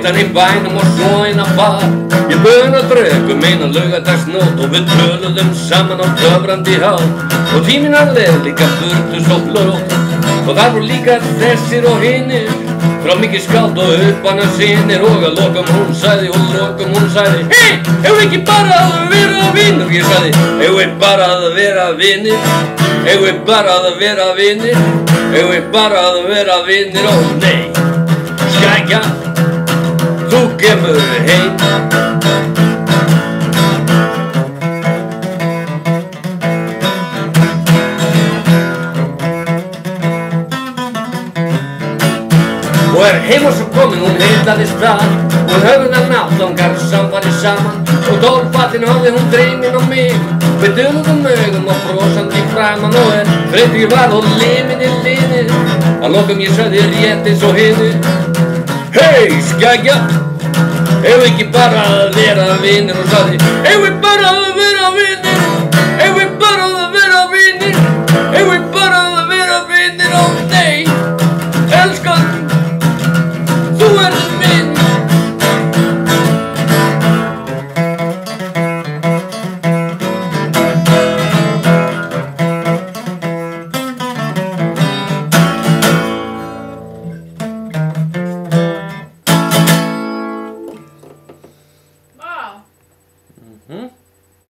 hittar í bænum og svo inn á bar. Ég bauð að drögum eina laugardagsnótt og við töluðum saman á töfrandi hátt. Og tíminn að leið líka burtu svo flott. Og þar voru líka þessir og hinnir, frá mikið skáld og uppana sinir. Og að lokum hún sagði Hei, hefur ekki bara að vera vinur? Ég sagði, hefur bara að vera vinir? Hefur bara að vera vinir? Hefur bara að vera vinir? Ó nei, skækja, þú kemur heim. Og heim og svo komin, hún heitaðist þar. Hún höfði nátt langar samfari saman. Og tólfatinn hafði hún dreyminn á mig. Við döluðum augum og brosandi framan. Og þreyttur ég var og limin í linir. Að lokum ég sagði rétt eins og hinir. Hei, skækja, hefur ekki bara að vera vinir? Og sagði, hefur bara að vera vinir? Hefur bara að vera vinir? Hefur bara að vera vinir? Ó nei.